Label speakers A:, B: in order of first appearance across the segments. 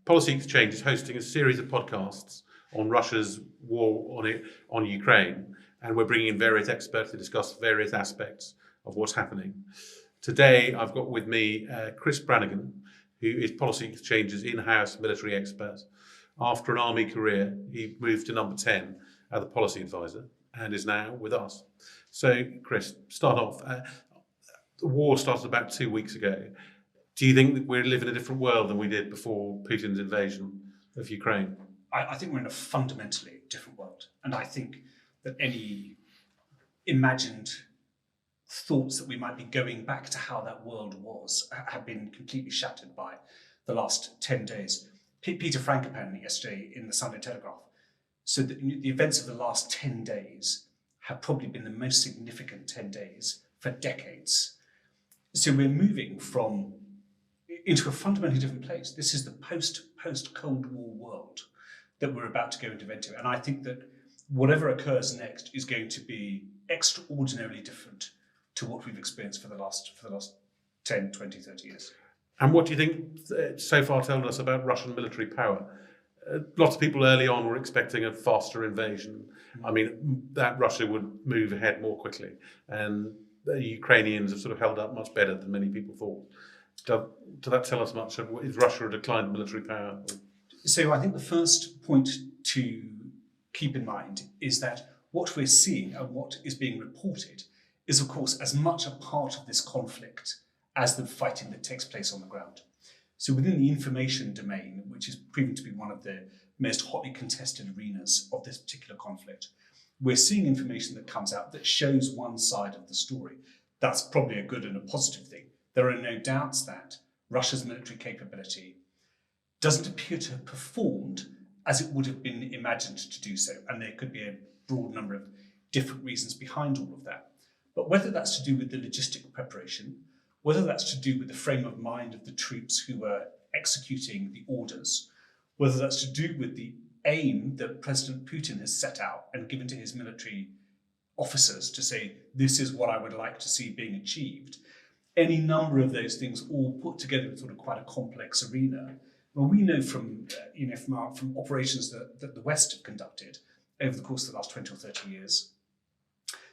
A: Policy Exchange is hosting a series of podcasts on Russia's war on Ukraine, and we're bringing in various experts to discuss various aspects of what's happening. Today, I've got with me Chris Brannigan, who is Policy Exchange's in-house military expert. After an army career, he moved to number 10 as the policy advisor and is now with us. So, Chris, start off. The war started about 2 weeks ago. Do you think that we live in a different world than we did before Putin's invasion of Ukraine?
B: I think we're in a fundamentally different world. And I think that any imagined thoughts that we might be going back to how that world was have been completely shattered by the last 10 days. Peter Frank apparently yesterday in the Sunday Telegraph said that the events of the last 10 days have probably been the most significant 10 days for decades. So we're moving into a fundamentally different place. This is the post-Cold War world that we're about to go into. And I think that whatever occurs next is going to be extraordinarily different to what we've experienced for the last 10, 20, 30 years.
A: And what do you think so far told us about Russian military power? Lots of people early on were expecting a faster invasion. I mean, that Russia would move ahead more quickly. And the Ukrainians have sort of held up much better than many people thought. Does that tell us much? Is Russia a declined military power?
B: So I think the first point to keep in mind is that what we're seeing and what is being reported is, of course, as much a part of this conflict as the fighting that takes place on the ground. So within the information domain, which is proven to be one of the most hotly contested arenas of this particular conflict, we're seeing information that comes out that shows one side of the story. That's probably a good and a positive thing. There are no doubts that Russia's military capability doesn't appear to have performed as it would have been imagined to do so. And there could be a broad number of different reasons behind all of that. But whether that's to do with the logistic preparation, whether that's to do with the frame of mind of the troops who were executing the orders, whether that's to do with the aim that President Putin has set out and given to his military officers to say, this is what I would like to see being achieved. Any number of those things all put together in sort of quite a complex arena. Well, we know from operations that the West have conducted over the course of the last 20 or 30 years,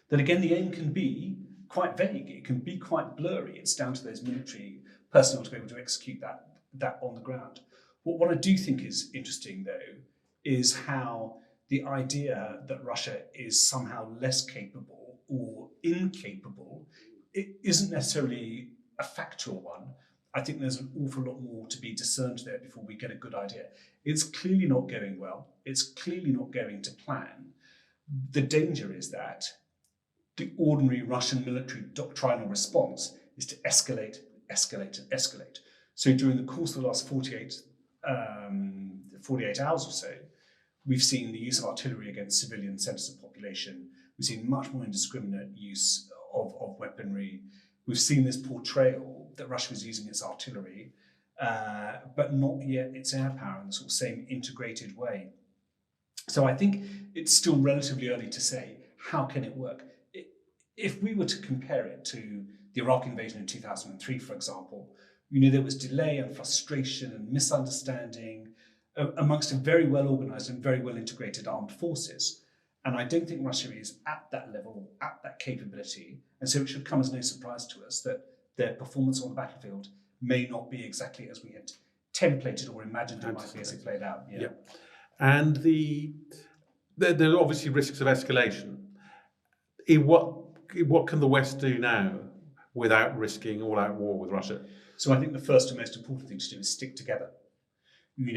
B: that again, the aim can be quite vague. It can be quite blurry. It's down to those military personnel to be able to execute that on the ground. What I do think is interesting, though, is how the idea that Russia is somehow less capable or incapable, it isn't necessarily a factual one. I think there's an awful lot more to be discerned there before we get a good idea. It's clearly not going well. It's clearly not going to plan. The danger is that the ordinary Russian military doctrinal response is to escalate, escalate, and escalate. So during the course of the last 48 hours or so, we've seen the use of artillery against civilian centres of population. We've seen much more indiscriminate use of weaponry. We've seen this portrayal that Russia was using its artillery, but not yet its air power in the sort of same integrated way. So I think it's still relatively early to say, how can it work? If we were to compare it to the Iraq invasion in 2003, for example, there was delay and frustration and misunderstanding amongst a very well organized and very well integrated armed forces. And I don't think Russia is at that level, at that capability. And so it should come as no surprise to us that their performance on the battlefield may not be exactly as we had templated or imagined it might be as it played out.
A: Yeah. And there are obviously risks of escalation. What can the West do now without risking all-out war with Russia?
B: So I think the first and most important thing to do is stick together.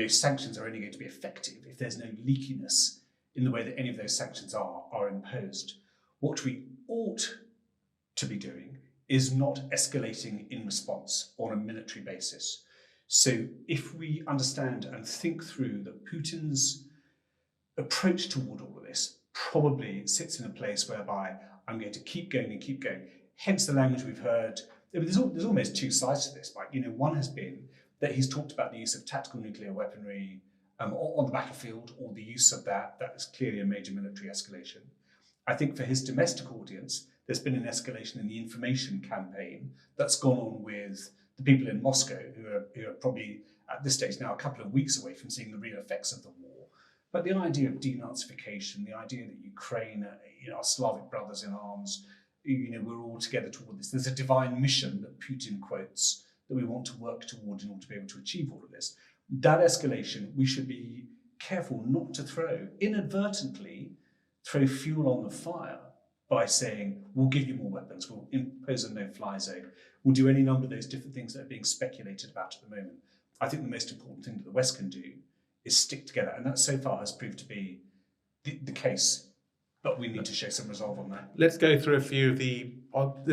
B: Sanctions are only going to be effective if there's no leakiness in the way that any of those sanctions are imposed. What we ought to be doing is not escalating in response on a military basis. So if we understand and think through that Putin's approach toward all of this probably sits in a place whereby I'm going to keep going and keep going. Hence the language we've heard. There's almost two sides to this, right? One has been that he's talked about the use of tactical nuclear weaponry on the battlefield, or the use of that is clearly a major military escalation. I think for his domestic audience, there's been an escalation in the information campaign that's gone on with the people in Moscow who are probably at this stage now a couple of weeks away from seeing the real effects of the war. But the idea of denazification, the idea that Ukraine, our Slavic brothers in arms, we're all together toward this. There's a divine mission that Putin quotes that we want to work toward in order to be able to achieve all of this. That escalation, we should be careful not to inadvertently throw fuel on the fire by saying, we'll give you more weapons, we'll impose a no-fly zone, we'll do any number of those different things that are being speculated about at the moment. I think the most important thing that the West can do is stick together, and that so far has proved to be the case, but we need to show some resolve on that.
A: Let's go through a few of the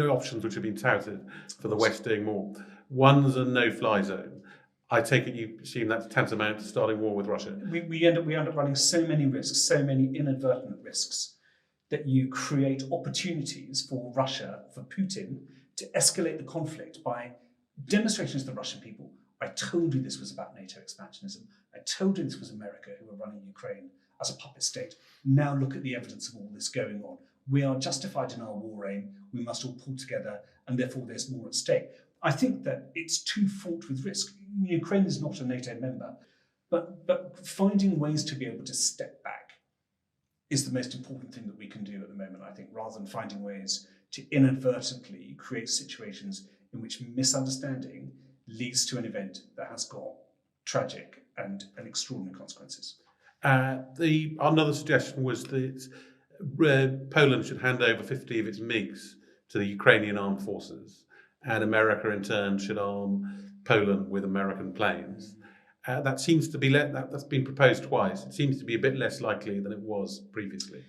A: options which have been touted for the West doing more. One's a no-fly zone. I take it you assume that's tantamount to starting war with Russia.
B: We end up running so many risks, so many inadvertent risks, that you create opportunities for Russia, for Putin, to escalate the conflict by demonstrating to the Russian people, I told you this was about NATO expansionism. I told you this was America who were running Ukraine as a puppet state. Now look at the evidence of all this going on. We are justified in our war aim. We must all pull together, and therefore there's more at stake. I think that it's too fraught with risk. Ukraine is not a NATO member, but finding ways to be able to step back is the most important thing that we can do at the moment, I think, rather than finding ways to inadvertently create situations in which misunderstanding leads to an event that has got tragic and extraordinary consequences.
A: Another suggestion was that Poland should hand over 50 of its MiGs to the Ukrainian armed forces, and America in turn should arm Poland with American planes. That seems to be that's been proposed twice. It seems to be a bit less likely than it was previously.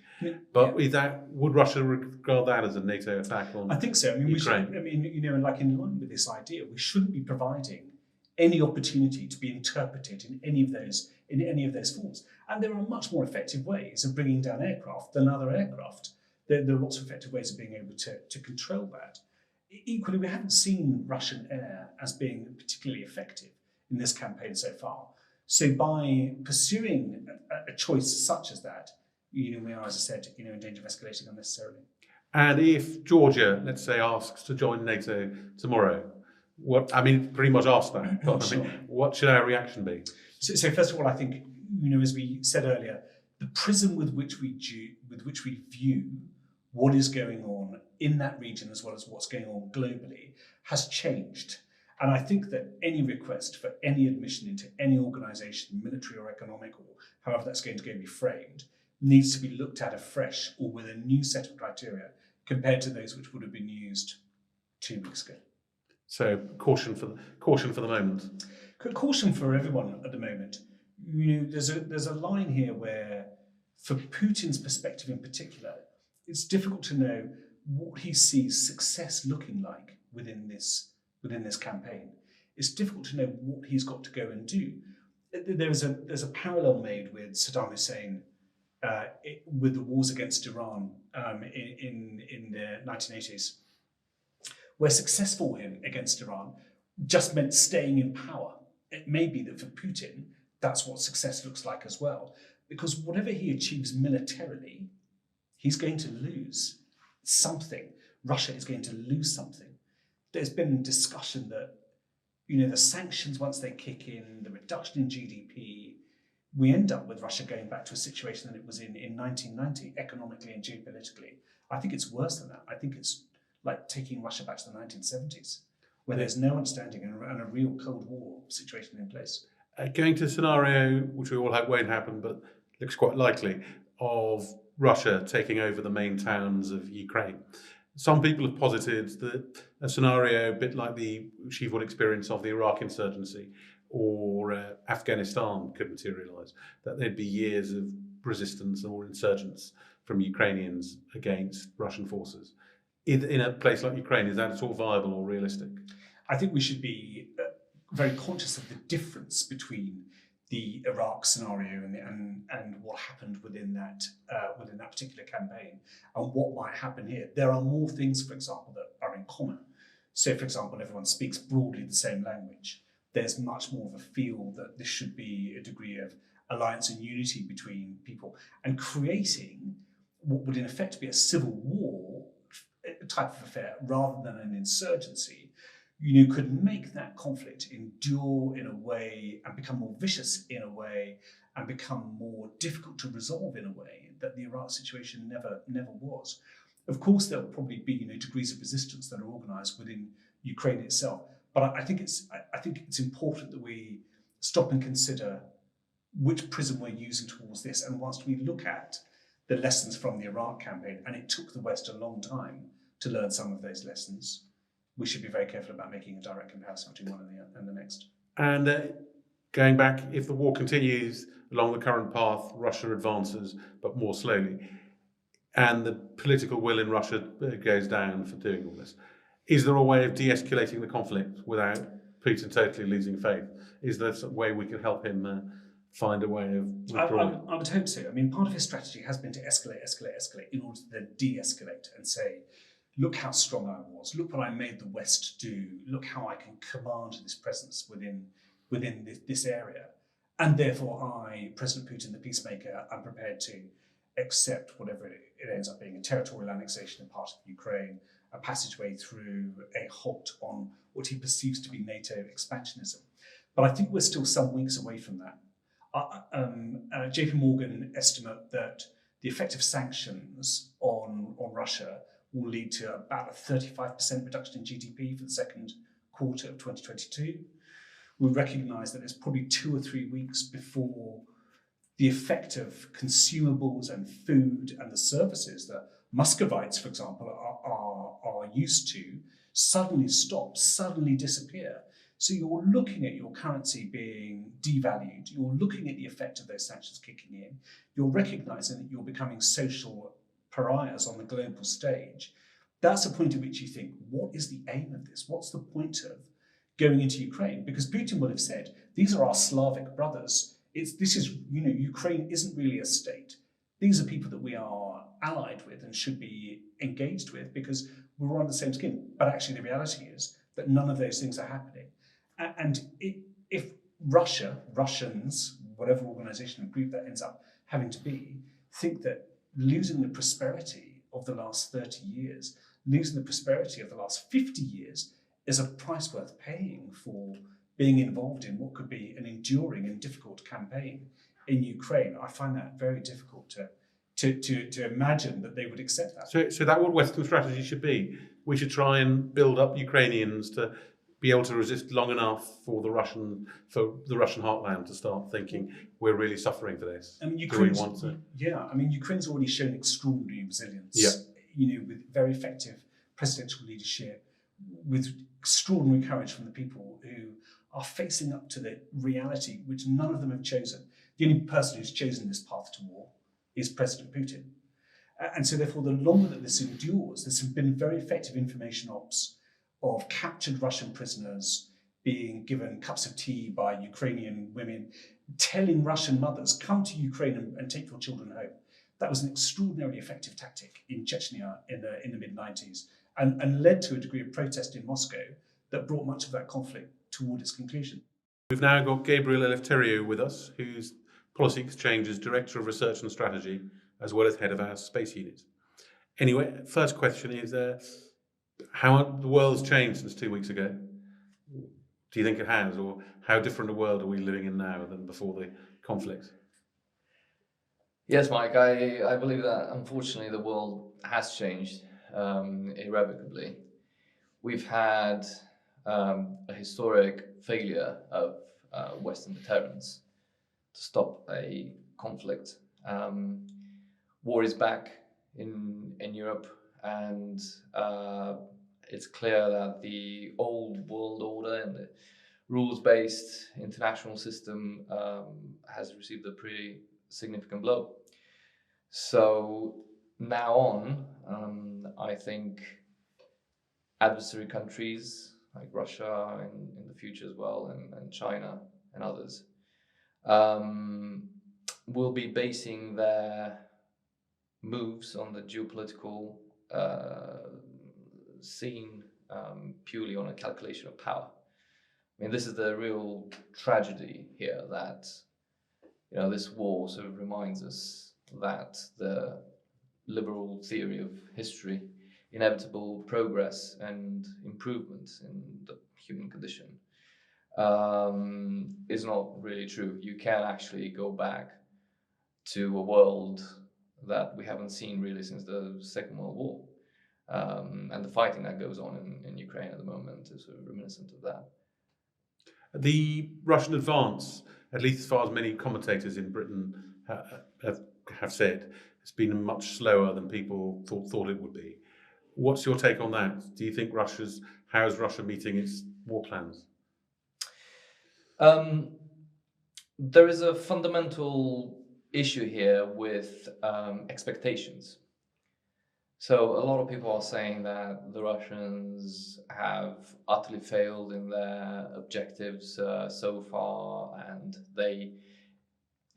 A: But would Russia regard that as a NATO attack on?
B: I think so.
A: Ukraine?
B: In line with this idea, we shouldn't be providing any opportunity to be interpreted in any of those forms. And there are much more effective ways of bringing down aircraft than other aircraft. There are lots of effective ways of being able to control that. Equally, we haven't seen Russian air as being particularly effective in this campaign so far. So by pursuing a choice such as that, we are, as I said, in danger of escalating unnecessarily.
A: And if Georgia, let's say, asks to join NATO tomorrow, pretty much ask that. But
B: Sure.
A: What should our reaction be?
B: So first of all, I think, as we said earlier, the prism with which we view what is going on in that region as well as what's going on globally has changed. And I think that any request for any admission into any organisation, military or economic, or however that's going to be framed, needs to be looked at afresh or with a new set of criteria compared to those which would have been used 2 weeks ago.
A: So caution for the moment.
B: Caution for everyone at the moment. There's a line here where, for Putin's perspective in particular, it's difficult to know what he sees success looking like within this campaign. It's difficult to know what he's got to go and do. There's a parallel made with Saddam Hussein with the wars against Iran in the 1980s, where success for him against Iran just meant staying in power. It may be that for Putin, that's what success looks like as well, because whatever he achieves militarily, he's going to lose something. Russia is going to lose something. There's been discussion that, the sanctions, once they kick in, the reduction in GDP, we end up with Russia going back to a situation that it was in 1990, economically and geopolitically. I think it's worse than that. I think it's like taking Russia back to the 1970s, where there's no understanding and a real Cold War situation in place.
A: Going to a scenario, which we all hope won't happen, but looks quite likely, of Russia taking over the main towns of Ukraine. Some people have posited that a scenario a bit like the Shivud experience of the Iraq insurgency or Afghanistan could materialise, that there'd be years of resistance or insurgents from Ukrainians against Russian forces. In a place like Ukraine, is that at all viable or realistic?
B: I think we should be very conscious of the difference between the Iraq scenario and what happened within that particular campaign and what might happen here. There are more things, for example, that are in common. So, for example, everyone speaks broadly the same language. There's much more of a feel that this should be a degree of alliance and unity between people, and creating what would in effect be a civil war type of affair rather than an insurgency could make that conflict endure in a way and become more vicious in a way and become more difficult to resolve in a way that the Iraq situation never was. Of course, there'll probably be degrees of resistance that are organised within Ukraine itself, but I think it's important that we stop and consider which prism we're using towards this. And whilst we look at the lessons from the Iraq campaign, and it took the West a long time to learn some of those lessons, we should be very careful about making a direct comparison between one and the next.
A: And going back, if the war continues along the current path, Russia advances, but more slowly, and the political will in Russia goes down for doing all this, is there a way of de-escalating the conflict without Putin totally losing faith? Is there some way we could help him find a way of withdrawing?
B: I would hope so. I mean, part of his strategy has been to escalate in order to then de-escalate and say, look how strong I was, look what I made the West do, look how I can command this presence within this area. And therefore I, President Putin, the peacemaker, am prepared to accept whatever it ends up being, a territorial annexation of part of Ukraine, a passageway through, a halt on what he perceives to be NATO expansionism. But I think we're still some weeks away from that. JP Morgan estimate that the effect of sanctions on Russia will lead to about a 35% reduction in GDP for the second quarter of 2022. We recognise that there's probably 2 or 3 weeks before the effect of consumables and food and the services that Muscovites, for example, are used to suddenly stop, suddenly disappear. So you're looking at your currency being devalued, you're looking at the effect of those sanctions kicking in, you're recognising that you're becoming social pariahs on the global stage. That's a point at which you think, what is the aim of this? What's the point of going into Ukraine? Because Putin will have said, these are our Slavic brothers. Ukraine isn't really a state. These are people that we are allied with and should be engaged with because we're on the same skin. But actually the reality is that none of those things are happening. And if Russians, whatever organisation and group that ends up having to be, think that losing the prosperity of the last 30 years, losing the prosperity of the last 50 years is a price worth paying for being involved in what could be an enduring and difficult campaign in Ukraine, I find that very difficult to imagine that they would accept that.
A: So that what Western strategy should be. We should try and build up Ukrainians to be able to resist long enough for the Russian heartland to start thinking we're really suffering for this.
B: I mean,
A: Ukraine's
B: already shown extraordinary resilience.
A: Yeah.
B: With very effective presidential leadership, with extraordinary courage from the people who are facing up to the reality which none of them have chosen. The only person who's chosen this path to war is President Putin. And so therefore, the longer that this endures, there's been very effective information ops of captured Russian prisoners being given cups of tea by Ukrainian women, telling Russian mothers, come to Ukraine and take your children home. That was an extraordinarily effective tactic in Chechnya in the mid-90s and led to a degree of protest in Moscow that brought much of that conflict toward its conclusion.
A: We've now got Gabriel Elefteriu with us, who's Policy Exchange's Director of Research and Strategy, as well as head of our space unit. Anyway, first question is, how the world's changed since 2 weeks ago? Do you think it has, or how different a world are we living in now than before the conflict?
C: Yes, Mike, I believe that unfortunately the world has changed irrevocably. We've had a historic failure of Western deterrence to stop a conflict. War is back in Europe, and it's clear that the old world order and the rules-based international system has received a pretty significant blow. So now on, I think adversary countries like Russia in the future as well, and China and others, will be basing their moves on the geopolitical scene purely on a calculation of power. I mean, this is the real tragedy here, that this war sort of reminds us that the liberal theory of history inevitable progress and improvement in the human condition is not really true. You can actually go back to a world that we haven't seen really since the Second World War. And the fighting that goes on in Ukraine at the moment is sort of reminiscent of that.
A: The Russian advance, at least as far as many commentators in Britain have said, has been much slower than people thought it would be. What's your take on that? Do you think how is Russia meeting its war plans?
C: There is a fundamental issue here with expectations. So a lot of people are saying that the Russians have utterly failed in their objectives so far, and they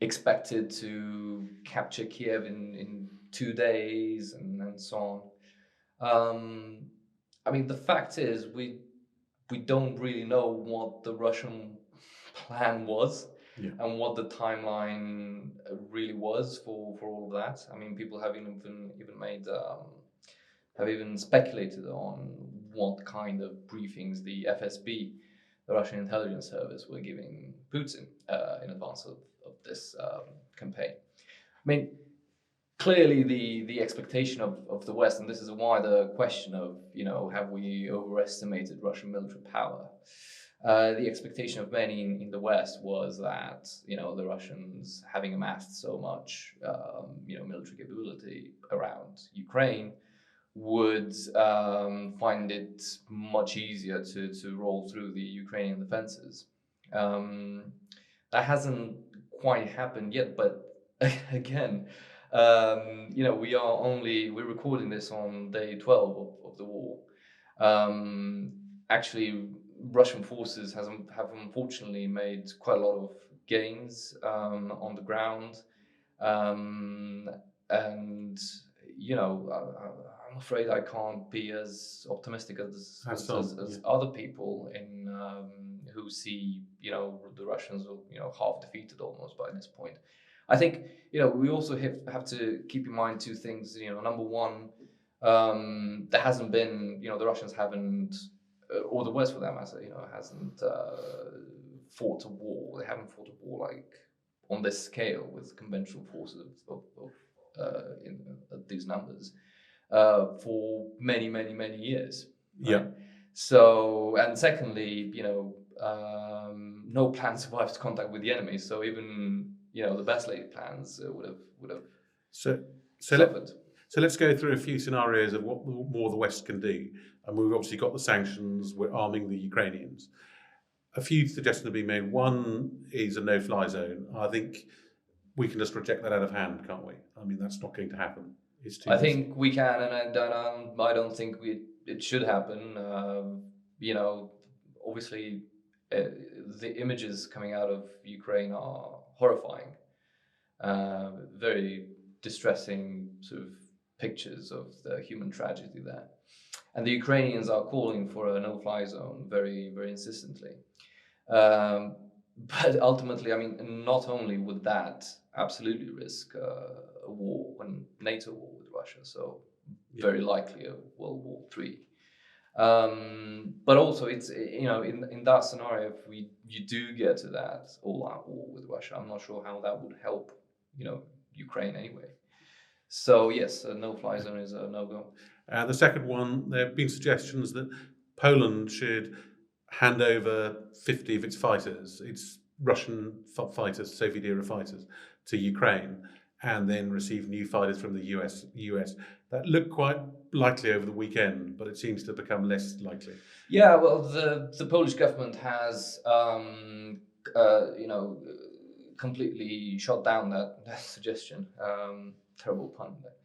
C: expected to capture Kiev in 2 days and so on. I mean, the fact is we don't really know what the Russian plan was.
A: Yeah.
C: And what the timeline really was for all of that. I mean, people have even speculated on what kind of briefings the FSB, the Russian intelligence service, were giving Putin in advance of this campaign. I mean, clearly the expectation of the West, and this is a wider question of, have we overestimated Russian military power? The expectation of many in the West was that, the Russians, having amassed so much, military capability around Ukraine, would find it much easier to roll through the Ukrainian defenses. That hasn't quite happened yet, but again, we're recording this on day 12 of the war. Actually, Russian forces have unfortunately made quite a lot of gains on the ground, and I'm afraid I can't be as optimistic as other people who see the Russians half defeated almost by this point. I think we also have to keep in mind two things. Number one, there hasn't been the Russians haven't. Or the West, for that matter, hasn't fought a war. They haven't fought a war like on this scale with conventional forces at these numbers for many, many, many years. Right?
A: Yeah.
C: So, and secondly, no plan survives contact with the enemy. So even the best laid plans would have suffered.
A: So let's go through a few scenarios of what more the West can do. And we've obviously got the sanctions, we're arming the Ukrainians. A few suggestions have been made. One is a no-fly zone. I think we can just reject that out of hand, can't we? I mean, that's not going to happen.
C: I think we can, and I don't think it should happen. Obviously, the images coming out of Ukraine are horrifying. Very distressing sort of pictures of the human tragedy there. And the Ukrainians are calling for a no-fly zone very, very insistently. But ultimately, I mean, not only would that absolutely risk a war, a NATO war with Russia, so very likely a World War III. But also, it's in that scenario, if you do get to that all-out war with Russia, I'm not sure how that would help Ukraine anyway. So yes, a no-fly zone is a no-go.
A: The second one, there have been suggestions that Poland should hand over 50 of its fighters, its Russian fighters, Soviet-era fighters, to Ukraine, and then receive new fighters from the US. That looked quite likely over the weekend, but it seems to become less likely.
C: Yeah, well, the Polish government has, completely shot down that suggestion. Terrible pun there.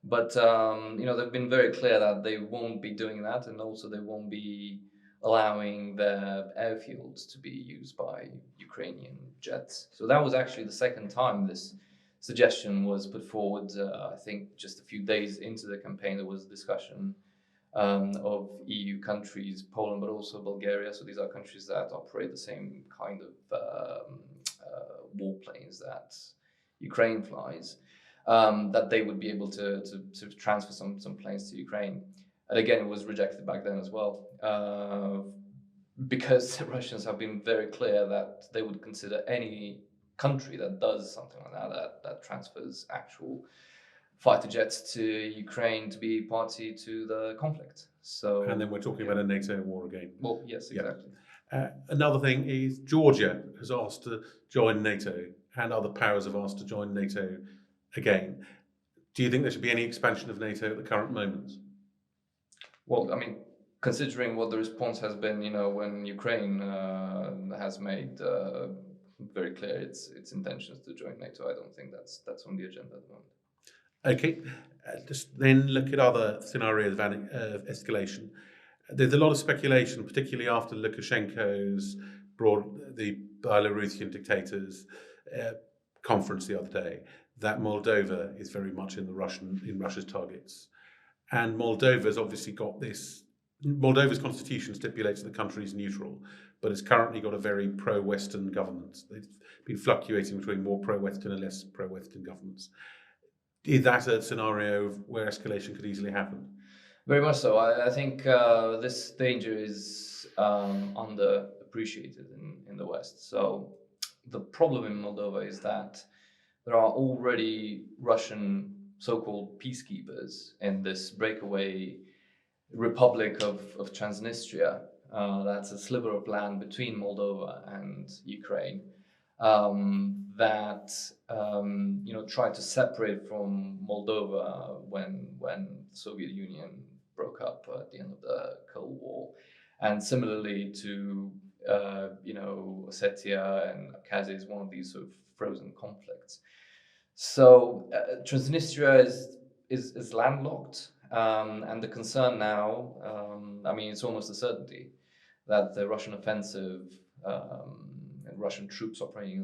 C: But, they've been very clear that they won't be doing that, and also they won't be allowing their airfields to be used by Ukrainian jets. So that was actually the second time this suggestion was put forward. I think just a few days into the campaign, there was a discussion of EU countries, Poland, but also Bulgaria. So these are countries that operate the same kind of warplanes that Ukraine flies. That they would be able to transfer some planes to Ukraine. And again, it was rejected back then as well, because the Russians have been very clear that they would consider any country that does something like that transfers actual fighter jets to Ukraine to be party to the conflict. So,
A: And then we're talking about a NATO war again.
C: well, yes, exactly.
A: Another thing is Georgia has asked to join NATO, and other powers have asked to join NATO again. Do you think there should be any expansion of NATO at the current moment?
C: Well, I mean, considering what the response has been, when Ukraine has made very clear its intentions to join NATO, I don't think that's on the agenda at the moment.
A: Okay, just then look at other scenarios of escalation. There's a lot of speculation, particularly after Lukashenko's brought the Belarusian dictators conference the other day, that Moldova is very much in Russia's targets. And Moldova's obviously got this. Moldova's constitution stipulates that the country is neutral, but it's currently got a very pro-Western government. They've been fluctuating between more pro-Western and less pro-Western governments. Is that a scenario where escalation could easily happen?
C: Very much so. I think this danger is underappreciated in the West. So the problem in Moldova is that there are already Russian so-called peacekeepers in this breakaway republic of Transnistria. That's a sliver of land between Moldova and Ukraine that tried to separate from Moldova when the Soviet Union broke up at the end of the Cold War, and similarly to Ossetia and Abkhazia is one of these sort of frozen conflicts. So Transnistria is landlocked, and the concern now, it's almost a certainty that the Russian offensive and Russian troops operating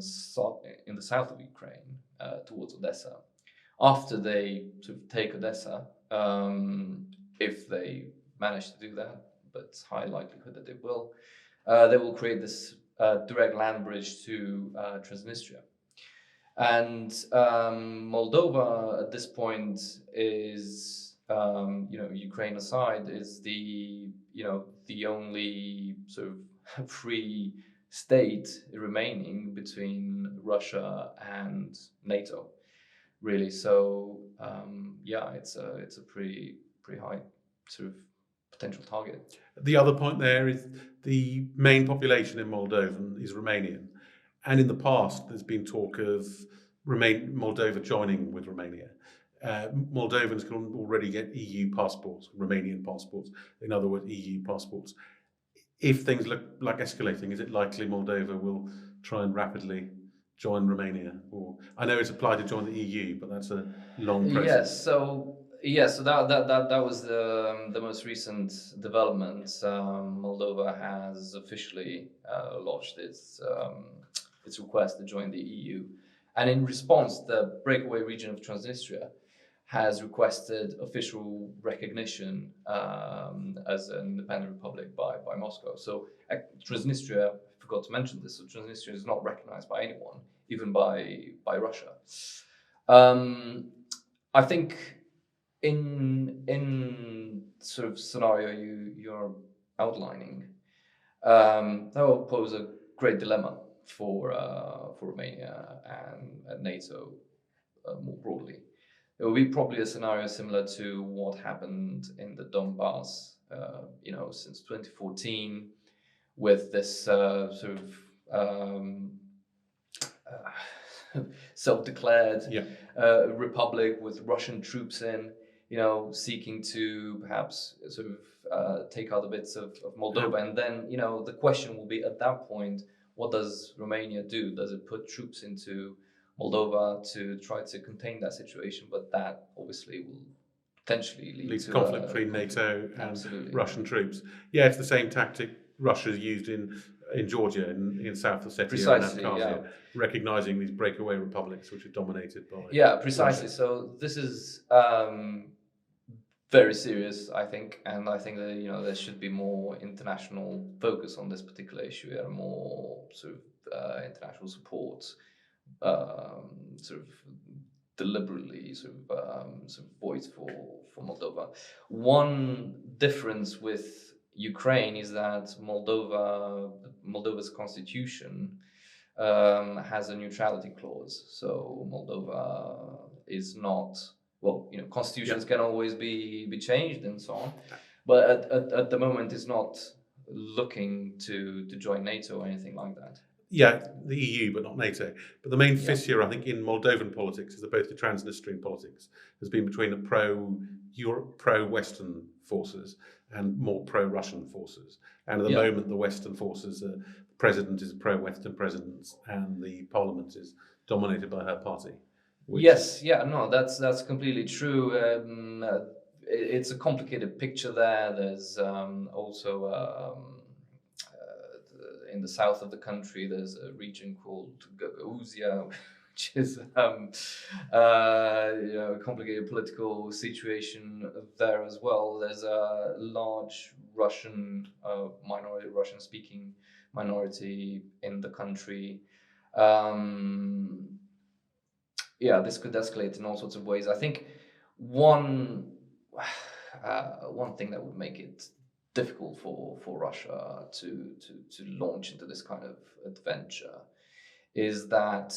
C: in the south of Ukraine towards Odessa, after they sort of take Odessa, if they manage to do that, but it's high likelihood that they will create this direct land bridge to Transnistria. And Moldova at this point is, Ukraine aside, is the only sort of free state remaining between Russia and NATO, really. So it's a pretty high sort of potential target.
A: The other point there is the main population in Moldovan is Romanian. And in the past, there's been talk of Moldova joining with Romania. Moldovans can already get EU passports, Romanian passports, in other words, EU passports. If things look like escalating, is it likely Moldova will try and rapidly join Romania? Or I know it's applied to join the EU, but that's a long process.
C: Yes, so that was the most recent development. Moldova has officially lodged its request to join the EU. And in response, the breakaway region of Transnistria has requested official recognition as an independent republic by Moscow. So Transnistria, I forgot to mention this, so Transnistria is not recognized by anyone, even by Russia. I think in sort of scenario you're outlining, that will pose a great dilemma for Romania and NATO more broadly. It will be probably a scenario similar to what happened in the Donbass, since 2014, with this sort of self-declared republic with Russian troops in, seeking to perhaps sort of take other bits of Moldova. And then, the question will be at that point, what does Romania do? Does it put troops into Moldova to try to contain that situation? But that obviously will potentially lead to
A: conflict between NATO and
C: absolutely.
A: Russian troops. Yeah, it's the same tactic Russia's used in Georgia, in South Ossetia
C: Precisely,
A: and Abkhazia, recognizing these breakaway republics which are dominated by
C: precisely.
A: Russia.
C: So this is very serious, I think, and I think that there should be more international focus on this particular issue and more sort of international support, sort of deliberately sort of voiced for Moldova. One difference with Ukraine is that Moldova's constitution has a neutrality clause. So Moldova is not, well, constitutions can always be changed and so on, but at the moment is not looking to join NATO or anything like that.
A: Yeah, the EU, but not NATO. But the main fissure, I think, in Moldovan politics, as opposed to Transnistrian politics, has been between the pro-Europe, pro-Western forces and more pro-Russian forces. And at the moment, the Western forces, the president is a pro-Western president, and the parliament is dominated by her party.
C: That's completely true. It's a complicated picture there. There's also in the south of the country, there's a region called Gagauzia, which is a complicated political situation there as well. There's a large Russian minority, Russian-speaking minority in the country. This could escalate in all sorts of ways. I think one thing that would make it difficult for Russia to launch into this kind of adventure is that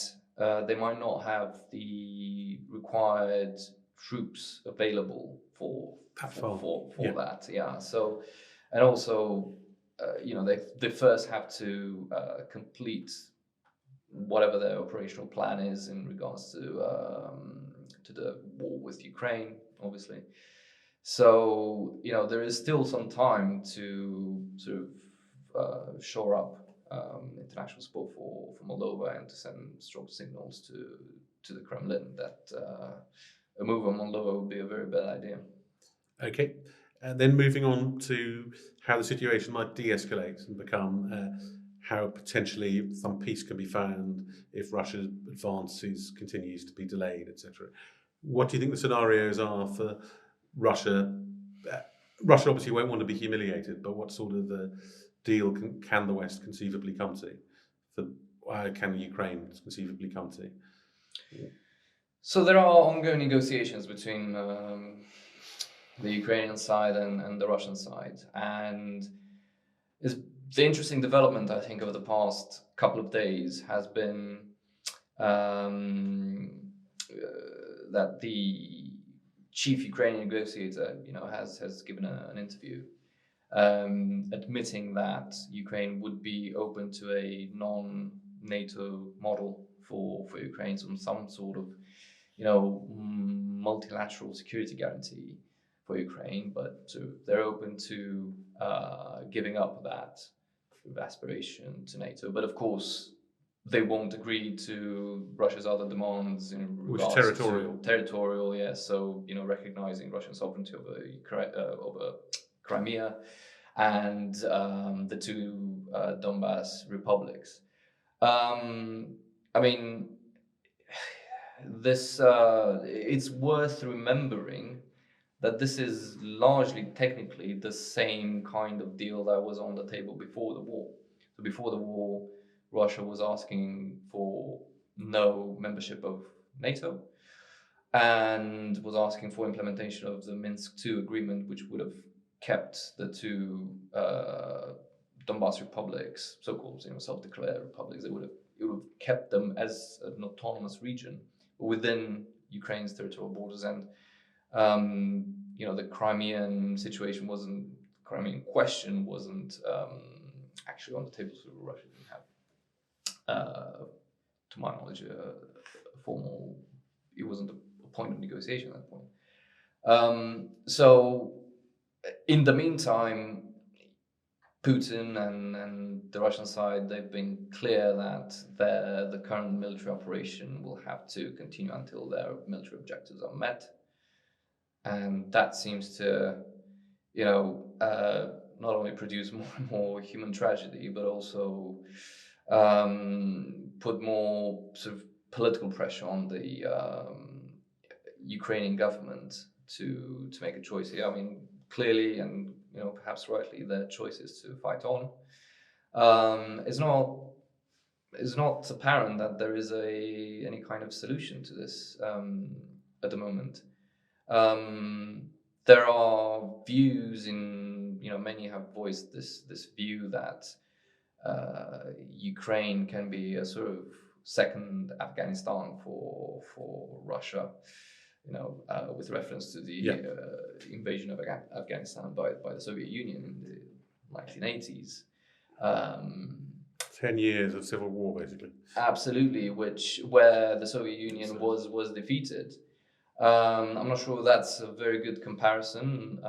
C: they might not have the required troops available for that. Yeah. So, and also, they first have to complete whatever their operational plan is in regards to the war with Ukraine, obviously. So, there is still some time to sort of shore up international support for Moldova and to send strong signals to the Kremlin that a move on Moldova would be a very bad idea.
A: Okay. And then moving on to how the situation might de-escalate and become how potentially some peace can be found if Russia's advances continues to be delayed, etc. What do you think the scenarios are for Russia? Russia obviously won't want to be humiliated, but what sort of the deal can the West conceivably come to? Can Ukraine conceivably come to?
C: So there are ongoing negotiations between the Ukrainian side and the Russian side, and the interesting development, I think, over the past couple of days has been that the chief Ukrainian negotiator, has given an interview admitting that Ukraine would be open to a non-NATO model for Ukraine, some sort of, multilateral security guarantee for Ukraine, but they're open to giving up that aspiration to NATO. But of course, they won't agree to Russia's other demands in regards to territorial, yes. So, recognizing Russian sovereignty over Crimea and the two Donbas republics. It's worth remembering that this is largely technically the same kind of deal that was on the table before the war. So before the war, Russia was asking for no membership of NATO and was asking for implementation of the Minsk II agreement, which would have kept the two Donbas republics, so-called self-declared republics, it would have kept them as an autonomous region within Ukraine's territorial borders. And the Crimean question wasn't actually on the table, so Russia didn't have, to my knowledge, a formal, it wasn't a point of negotiation at that point. So in the meantime, Putin and the Russian side, they've been clear that the current military operation will have to continue until their military objectives are met. And that seems to, not only produce more and more human tragedy, but also put more sort of political pressure on the Ukrainian government to make a choice here. Clearly, and perhaps rightly, their choice is to fight on. It's not it's not apparent that there is any kind of solution to this at the moment. There are views many have voiced this view that Ukraine can be a sort of second Afghanistan for Russia, with reference to the invasion of Afghanistan by the Soviet Union in the 1980s.
A: 10 years of civil war, basically.
C: Absolutely, where the Soviet Union was defeated. I'm not sure that's a very good comparison.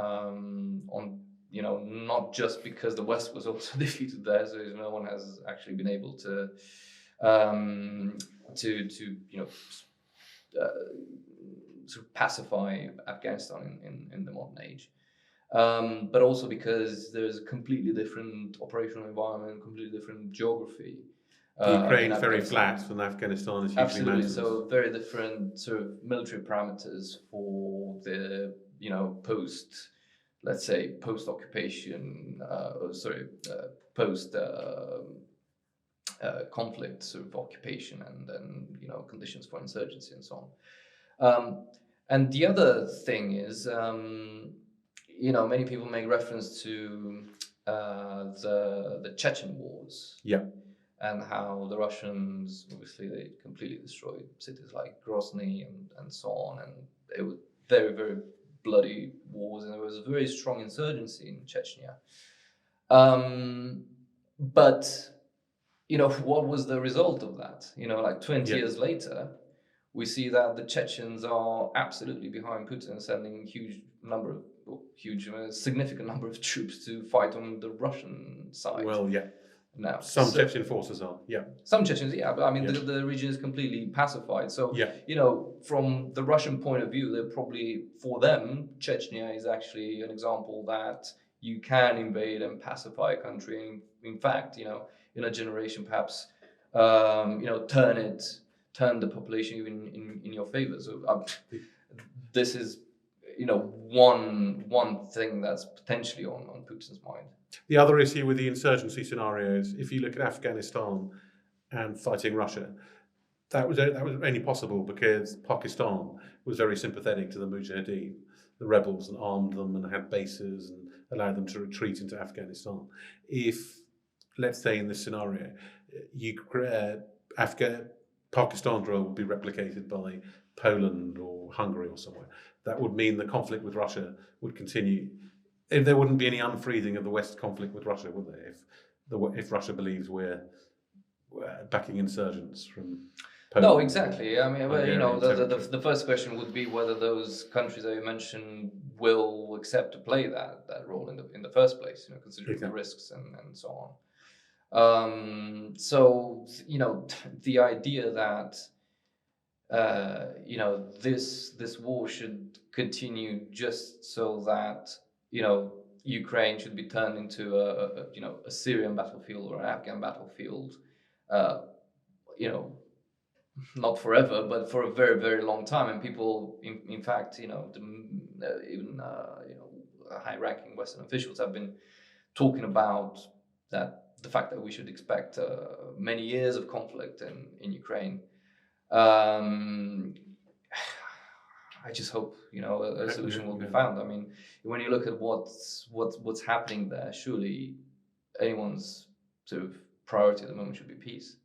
C: Not just because the West was also defeated there, so no one has actually been able to sort of pacify Afghanistan in the modern age. But also because there's a completely different operational environment, completely different geography.
A: Ukraine is very flat, and Afghanistan is hugely
C: absolutely
A: mountainous.
C: So very different sort of military parameters for the post-occupation, post conflict sort of occupation and conditions for insurgency and so on. And the other thing is, many people make reference to the Chechen wars.
A: Yeah.
C: And how the Russians, obviously, they completely destroyed cities like Grozny and so on. And it was very, very bloody wars, and there was a very strong insurgency in Chechnya. But, what was the result of that? 20 years later, we see that the Chechens are absolutely behind Putin, sending significant number of troops to fight on the Russian side.
A: Well, yeah.
C: Now,
A: some Chechen forces are,
C: Some Chechens, but I mean, the region is completely pacified. So, from the Russian point of view, for them, Chechnya is actually an example that you can invade and pacify a country. And in fact, in a generation, perhaps, turn the population even in your favor. So, this is, one thing that's potentially on Putin's mind.
A: The other issue with the insurgency scenarios, if you look at Afghanistan and fighting Russia, that was only possible because Pakistan was very sympathetic to the Mujahideen, the rebels, and armed them and had bases and allowed them to retreat into Afghanistan. If, let's say in this scenario, Pakistan's role would be replicated by Poland or Hungary or somewhere, that would mean the conflict with Russia would continue. If there wouldn't be any unfreezing of the West conflict with Russia, would there? If Russia believes we're backing insurgents from Poland.
C: No, exactly. I mean, the first question would be whether those countries that you mentioned will accept to play that role in the first place. Considering the risks and so on. So the idea that this war should continue just so that Ukraine should be turned into a Syrian battlefield or an Afghan battlefield, not forever, but for a very, very long time. And people, in fact, even high-ranking Western officials have been talking about the fact that we should expect many years of conflict in Ukraine. I just hope a solution will be found. I mean, when you look at what's happening there, surely anyone's sort of priority at the moment should be peace.